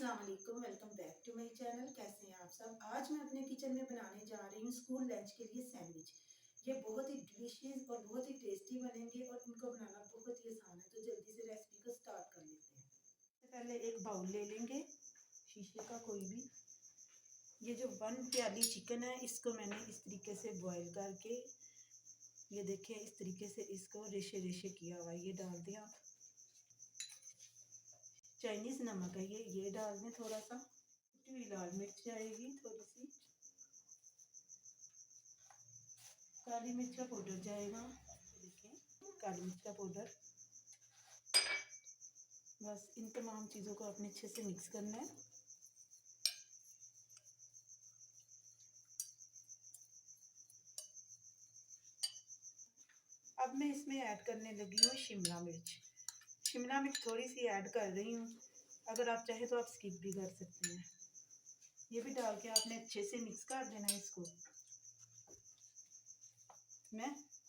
अस्सलाम वालेकुम, welcome back to my channel. कैसे हैं आप सब। आज मैं अपने किचन में बनाने जा रही हूँ स्कूल लंच के लिए सैंडविच। ये बहुत ही डिलीशियस और बहुत ही टेस्टी बनेंगे और इनको बनाना बहुत ही आसान है। तो जल्दी से रेसिपी को स्टार्ट कर लेते हैं। सबसे पहले एक बाउल ले लेंगे, शीशे का कोई भी। ये जो 1 प्याली चिकन है, इसको मैंने इस तरीके से बॉयल करके, ये देखें इस तरीके से इसको रेशे रेशे किया हुआ है, ये डाल दिया। चाइनीज़ नमक है ये डाल दें थोड़ा सा। कुटी हुई लाल मिर्च आएगी थोड़ी सी, काली मिर्च का पाउडर जाएगा, देखिए काली मिर्च का पाउडर। बस इन तमाम चीज़ों को अपने अच्छे से मिक्स करना है। अब मैं इसमें ऐड करने लगी हूँ शिमला मिर्च। शिमला मिर्च थोड़ी सी ऐड कर रही हूँ, अगर आप चाहे तो आप स्किप भी कर सकते हैं। ये भी डाल के आपने अच्छे से मिक्स कर देना है इसको।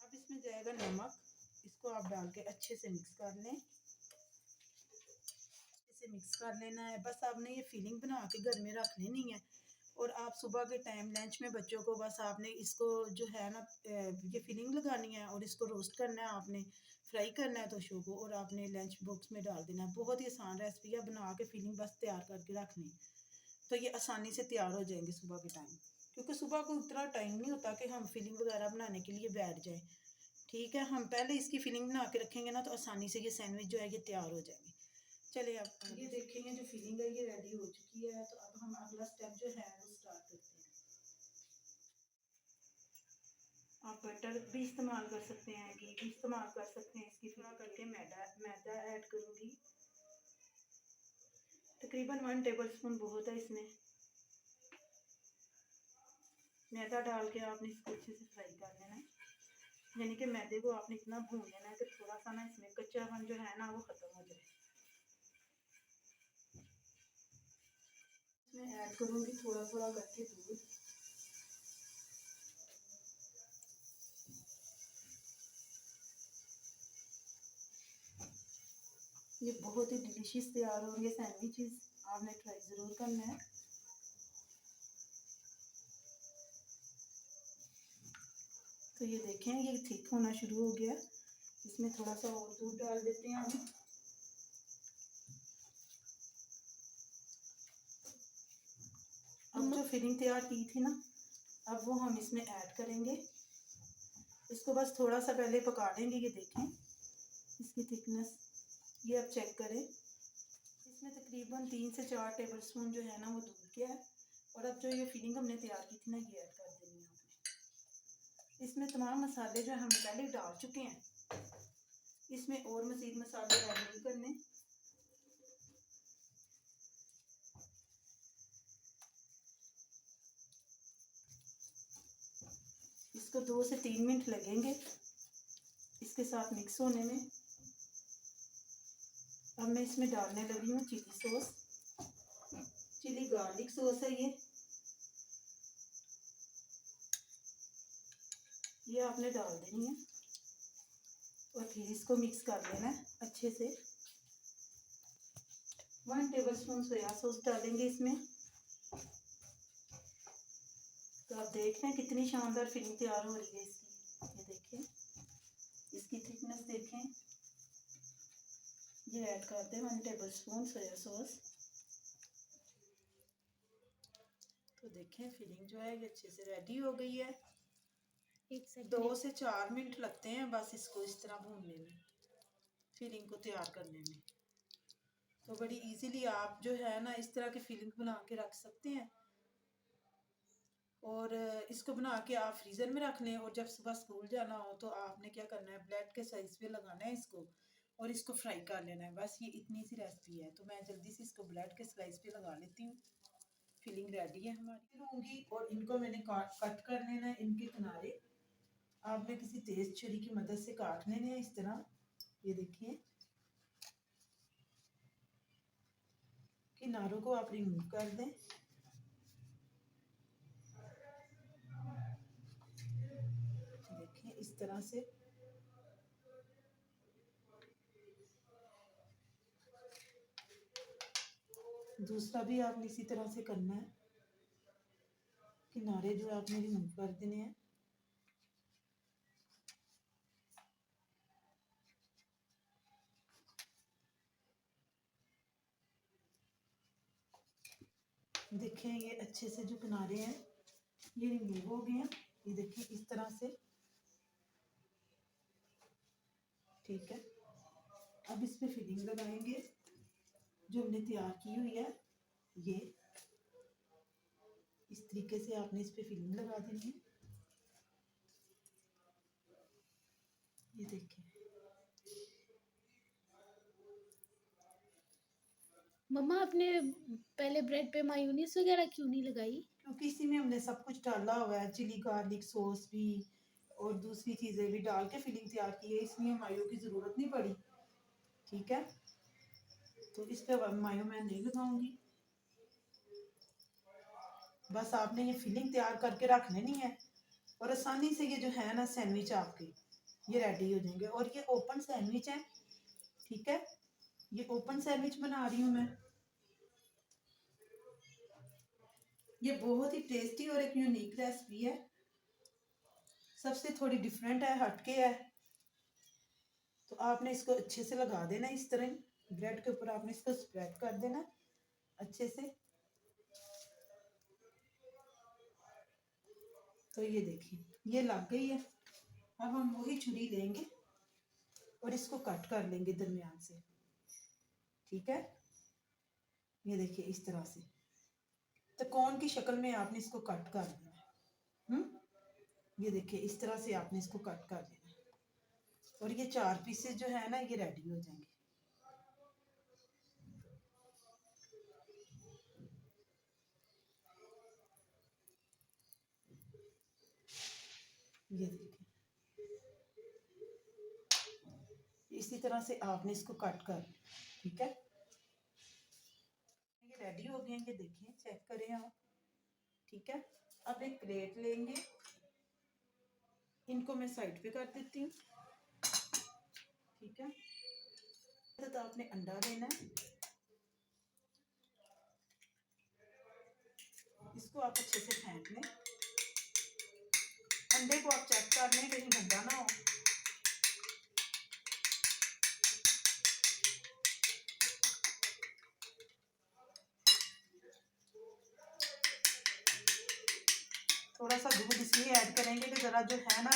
अब इसमें जाएगा नमक, इसको आप डाल के अच्छे से मिक्स कर लें। इसे मिक्स कर लेना है। बस आपने ये फिलिंग बना के घर में रख लेनी है और आप सुबह के टाइम लंच में बच्चों को बस आपने इसको जो है ना ये फिलिंग लगानी है और इसको रोस्ट करना है, आपने फ्राई करना है तो शो को, और आपने लंच बॉक्स में डाल देना है। बहुत ही आसान रेसिपी है, बना के फिलिंग बस तैयार करके रखनी, तो ये आसानी से तैयार हो जाएंगे सुबह के टाइम, क्योंकि सुबह को उतना टाइम नहीं होता कि हम फिलिंग वगैरह बनाने के लिए बैठ जाएं। ठीक है, हम पहले इसकी फिलिंग बना के रखेंगे ना तो आसानी से ये सैंडविच जो है ये तैयार हो जाएंगे। चलिए अब ये देखेंगे जो फिलिंग है ये रेडी हो चुकी है। तो अब हम अगला स्टेप जो है वो स्टार्ट करते हैं। आप बटर भी इस्तेमाल कर सकते हैं, घी भी इस्तेमाल कर सकते हैं। इसकी फिलिंग करके मैदा ऐड करूँगी, तकरीबन 1 टेबल स्पून बहुत है। इसमें मैदा डाल के आपने इसको अच्छे से फ्राई कर लेना है, यानी कि मैदे को आपने इतना भून लेना है कि थोड़ा सा ना इसमें कच्चापन जो है ना वो ख़त्म हो जाए। इसमें ऐड करूँगी थोड़ा थोड़ा करके दूध। ये बहुत ही डिलीशियस तैयार होंगे सैंडविचेस, आपने ट्राई ज़रूर करना है। तो ये देखें ये थिक होना शुरू हो गया, इसमें थोड़ा सा और दूध डाल देते हैं हम। अब जो फिलिंग तैयार की थी ना, अब वो हम इसमें ऐड करेंगे। इसको बस थोड़ा सा पहले पका लेंगे। ये देखें इसकी थिकनेस, ये अब चेक करें। इसमें तकरीबन 3 से 4 टेबल स्पून जो है ना वो दूध के है। और अब जो ये फिलिंग हमने तैयार की थी ना ये ऐड कर देनी है आपने। इसमें तमाम मसाले जो हम पहले डाल चुके हैं, इसमें और मज़ीद मसाले ऐड नहीं करने। इसको 2 से 3 मिनट लगेंगे इसके साथ मिक्स होने में। अब मैं इसमें डालने लगी हूँ chilli sauce, chilli garlic sauce है ये आपने डाल देनी है और फिर इसको मिक्स कर लेना है अच्छे से। 1 टेबल स्पून सोया सॉस डालेंगे इसमें। तो आप देख रहे हैं कितनी शानदार फिलिंग तैयार हो रही है इसकी। ये देखें इसकी थिकनेस देखें। ये ऐड कर दें 1 टेबल स्पून सोया सॉस। तो देखें फिलिंग जो है ये अच्छे से रेडी हो गई है। 2 से 4 मिनट लगते हैं बस इसको इस तरह भूनने में, फिलिंग को तैयार करने में। तो बड़ी इजीली आप जो है ना इस तरह की फिलिंग बना के रख सकते हैं और इसको बना के आप फ्रीज़र में रख लें। और जब सुबह स्कूल जाना हो तो आपने क्या करना है, ब्रेड के साइज़ पे लगाना है इसको और इसको फ्राई कर लेना है। बस ये इतनी सी रेसिपी है। तो मैं जल्दी से इसको ब्रेड के स्लाइस पे लगा लेती हूँ। फिलिंग रेडी है हमारी लूँगी और इनको मैंने कट कर लेना है इनके किनारे। आपने किसी तेज़ छुरी की मदद से काट लेने हैं इस तरह। ये देखिए किनारों को आप रिमूव कर दें। देखिए इस तरह से। दूसरा भी आपने इसी तरह से करना है, किनारे जो आपने रिमूव कर देने हैं। देखें ये अच्छे से जो किनारे हैं ये रिमूव हो गए हैं। ये देखिए इस तरह से, ठीक है। अब इस पे फिलिंग लगाएंगे जो हमने तैयार की हुई है। ये इस तरीके से आपने इस पे फिलिंग लगा देनी है। ये देखिए मम्मा आपने पहले ब्रेड पे मायोनीज वगैरह क्यों नहीं लगाई? क्योंकि इसी में हमने सब कुछ डाला हुआ है, चिली गार्लिक सॉस भी और दूसरी चीज़ें भी डाल के फिलिंग तैयार की है, इसलिए मायो की ज़रूरत नहीं पड़ी। ठीक है, तो इस पे मायो मैं नहीं लगाऊंगी। बस आपने ये फिलिंग तैयार करके रख लेनी है और आसानी से ये जो है ना सैंडविच आपके ये रेडी हो जाएंगे। और ये ओपन सैंडविच है, ठीक है। ये ओपन सैंडविच बना रही हूँ मैं। ये बहुत ही टेस्टी और एक यूनिक रेसिपी है, सबसे थोड़ी डिफरेंट है, हटके है। तो आपने इसको अच्छे से लगा देना, इस तरह ब्रेड के ऊपर आपने इसको स्प्रेड कर देना अच्छे से। तो ये देखिए ये लग गई है। अब हम वही छुरी लेंगे और इसको कट कर लेंगे दरमियान से, ठीक है। ये देखिए इस तरह से त्रिकोण की शक्ल में आपने इसको कट कर देना है। ये देखिए इस तरह से आपने इसको कट कर देना है और ये 4 पीसेस जो है ना ये रेडी हो जाएंगे। ये देखिए इसी तरह से आपने इसको कट कर, ठीक है। ये रेडी हो गए, ये देखिए चेक करें आप, ठीक है। अब एक प्लेट लेंगे, इनको मैं साइड पे कर देती हूँ, ठीक है। तो आपने अंडा लेना है, इसको आप अच्छे से फेंट लें। अंडे को आप चेक कर लें कहीं गंदा ना हो। थोड़ा सा दूध इसलिए ऐड करेंगे कि ज़रा जो है ना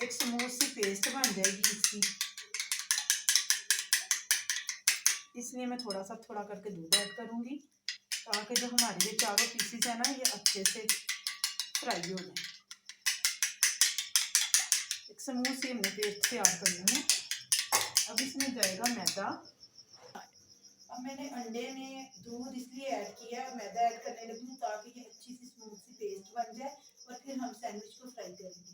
एक स्मूथ सी पेस्ट बन जाएगी इसकी, इसलिए मैं थोड़ा सा थोड़ा करके दूध ऐड करूँगी ताकि जो हमारे ये चारों पीसेस है ना ये अच्छे से फ्राई हो जाए। एक स्मूथ सी हमने पेस्ट तैयार करनी है। अब इसमें जाएगा मैदा। अब मैंने अंडे में दूध इसलिए ऐड किया और मैदा ऐड करने लगी हूँ ताकि ये अच्छी सी स्मूथ सी पेस्ट बन जाए और फिर हम सैंडविच को फ्राई करेंगे।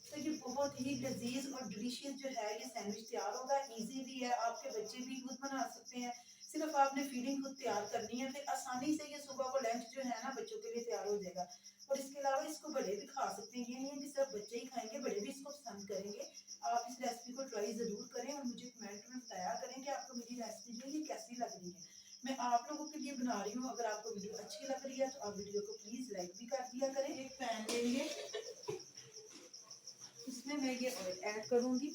तो ये बहुत ही लजीज और डिलीशियस जो है ये सैंडविच तैयार होगा। इजी भी है, आपके बच्चे भी खुद बना सकते हैं। सिर्फ आपने फीलिंग खुद तैयार करनी है, फिर आसानी से ये सुबह को लंच जो है ना बच्चों के लिए तैयार हो जाएगा। और इसके अलावा इसको बड़े भी खा सकते हैं, ये नहीं है कि सिर्फ बच्चे ही खाएंगे, बड़े भी इसको पसंद करेंगे। आप इस रेसिपी को ट्राई ज़रूर करें और मुझे कमेंट में बताया करें कि आपको मेरी रेसिपी जो है ये कैसी लग रही है। मैं आप लोगों के लिए बना रही हूँ। अगर आपको वीडियो अच्छी लग रही है तो आप वीडियो को प्लीज़ लाइक भी कर दिया करें। एक पैन लेंगे, इसमें मैं ये ऑयल ऐड करूंगी।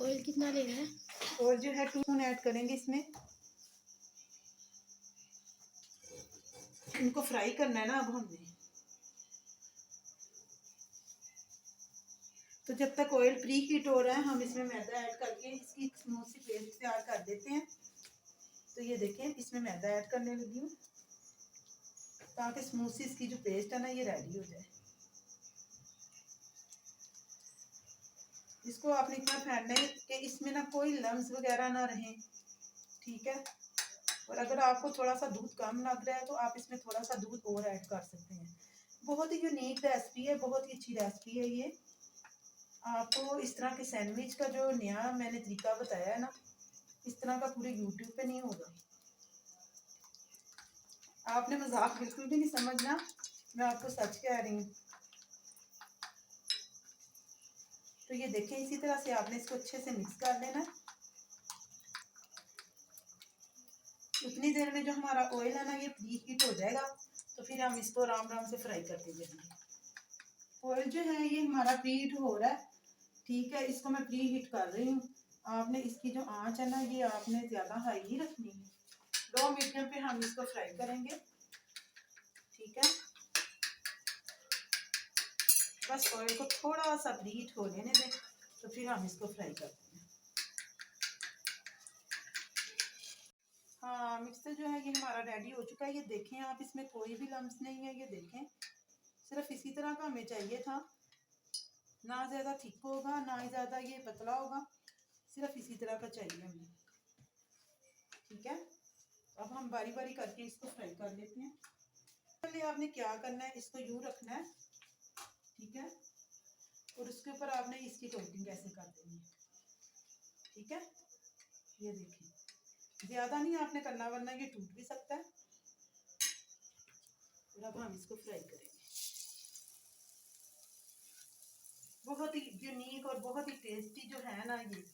ऑयल कितना लेना है? और जो है 2 स्पून ऐड करेंगे इसमें। इनको फ्राई करना है ना अब हमने, तो जब तक ऑयल प्री हीट हो रहा है हम इसमें मैदा ऐड करके इसकी स्मूथ सी पेस्ट तैयार कर देते हैं। तो ये देखें इसमें मैदा ऐड करने लगी हूँ ताकि स्मूथ सी इसकी जो पेस्ट है ना ये रेडी हो जाए। इसको आपने इतना फेंटना है कि इसमें ना कोई लम्स वगैरह ना रहे, ठीक है। और अगर आपको थोड़ा सा दूध कम लग रहा है तो आप इसमें थोड़ा सा दूध और ऐड कर सकते हैं। बहुत ही यूनिक रेसिपी है, बहुत ही अच्छी रेसिपी है ये। आपको इस तरह के सैंडविच का जो नया मैंने तरीका बताया है ना, इस तरह का पूरे यूट्यूब पे नहीं होगा। आपने मजाक बिल्कुल भी नहीं समझना, मैं आपको सच कह रही हूँ। तो ये देखें इसी तरह से आपने इसको अच्छे से मिक्स कर लेना। उतनी देर में जो हमारा ऑयल है ना ये प्री हीट हो जाएगा, तो फिर हम इसको आराम आराम से फ्राई करते जाएंगे। ऑयल जो है ये हमारा प्री हीट हो रहा है, ठीक है। इसको मैं प्री हीट कर रही हूँ। आपने इसकी जो आंच है ना ये आपने ज़्यादा हाई नहीं रखनी है, लो मीडियम पे हम इसको फ्राई करेंगे, ठीक है। बस ऑयल को थोड़ा सा प्री हीट हो लेने दें, तो फिर हम इसको फ्राई करते हैं। हाँ, मिक्सर जो है ये हमारा रेडी हो चुका है। ये देखें आप, इसमें कोई भी लम्स नहीं है, ये देखें। सिर्फ इसी तरह का हमें चाहिए था, ना ज़्यादा थिक होगा ना ही ज़्यादा ये पतला होगा, सिर्फ इसी तरह का चाहिए हमें, ठीक है। अब हम बारी बारी करके इसको फ्राई कर लेते हैं। पहले आपने क्या करना है, इसको यूँ रखना है, ठीक है, और उसके ऊपर आपने इसकी कोटिंग ऐसे कर देनी है, ठीक है। ये देखिए, ज़्यादा नहीं आपने करना वरना ये टूट भी सकता है। और अब हम इसको फ्राई करेंगे। बहुत ही यूनिक और बहुत ही टेस्टी जो है ना ये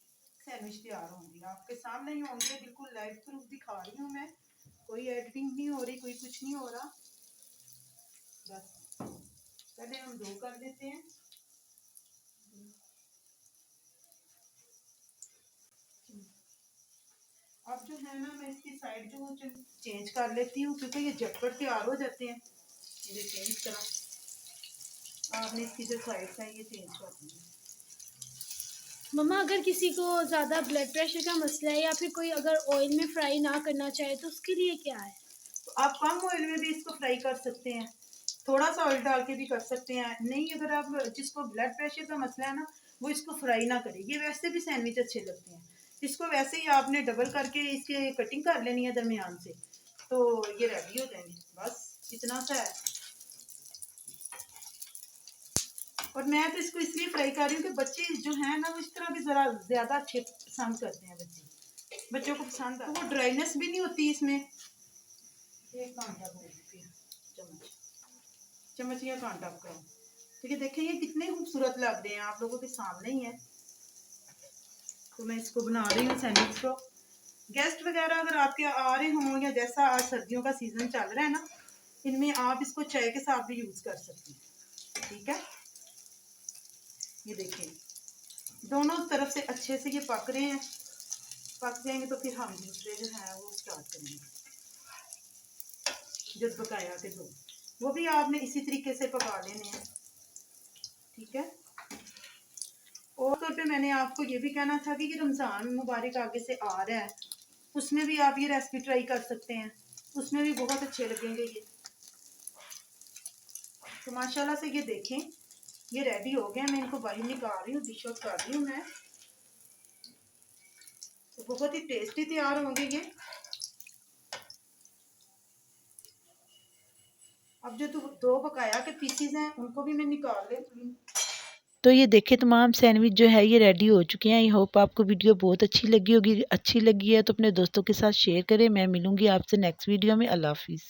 सैंडविच तैयार होंगी, आपके सामने ही होंगे, बिल्कुल लाइव प्रूफ दिखा रही हूँ मैं, कोई एडिटिंग नहीं हो रही, कोई कुछ नहीं हो रहा। बस पहले हम दो कर देते हैं। अब जो है ना मैं इसकी साइड जो चेंज कर लेती हूँ, क्योंकि ये झटपट तैयार हो जाते हैं। ये देखिए इस तरह आपने इसकी जो साइड्स हैं ये चेंज कर दी है। मम्मा अगर किसी को ज़्यादा ब्लड प्रेशर का मसला है या फिर कोई अगर ऑयल में फ्राई ना करना चाहे तो उसके लिए क्या है? तो आप कम ऑयल में भी इसको फ्राई कर सकते हैं, थोड़ा सा ऑयल डाल के भी कर सकते हैं। नहीं, अगर आप जिसको ब्लड प्रेशर का मसला है ना वो इसको फ्राई ना करे, ये वैसे भी सैंडविच अच्छे लगते हैं। इसको वैसे ही आपने डबल करके इसके कटिंग कर लेनी है दरमियान से, तो ये रेडी हो जाएंगे। बस इतना सा है। और मैं तो इसको इसलिए फ्राई कर रही हूँ कि बच्चे जो हैं ना वो इस तरह के ज़रा ज़्यादा अच्छे पसंद करते हैं, बच्चों को पसंद है। वो ड्राइनेस भी नहीं होती इसमें। एक कांटा चम्मच चम्मच या कांटा का, तो ये देखें ये कितने खूबसूरत लग रहे हैं, आप लोगों के सामने ही है। तो मैं इसको बना रही हूँ सैंडविच को। गेस्ट वगैरह अगर आपके आ रहे हों, या जैसा आज सर्दियों का सीज़न चल रहा है ना, इनमें आप इसको चाय के साथ भी यूज़ कर सकते हैं, ठीक है। ये देखिए दोनों तरफ से अच्छे से ये पक रहे हैं, पक जाएंगे तो फिर हम दूसरे जो है वो स्टार्ट करेंगे। जो पकाया के दो वो भी आपने इसी तरीके से पका लेने हैं, ठीक है। और तौर पे मैंने आपको ये भी कहना था कि ये रमज़ान मुबारक आगे से आ रहा है, उसमें भी आप ये रेसिपी ट्राई कर सकते हैं, उसमें भी बहुत अच्छे लगेंगे ये। तो माशाल्लाह से ये देखें ये रेडी हो गए, मैं इनको बाहर निकाल रही हूँ, डिश आउट कर रही हूँ मैं। तो बहुत ही टेस्टी तैयार होंगे ये। अब जो दो बकाया के पीसीज हैं उनको भी मैं निकाल लेती हूँ। तो ये देखे तमाम सैंडविच जो है ये रेडी हो चुके हैं। आई होप आपको वीडियो बहुत अच्छी लगी होगी। अच्छी लगी है तो अपने दोस्तों के साथ शेयर करें। मैं मिलूंगी आपसे नेक्स्ट वीडियो में। अल्लाह हाफिज़।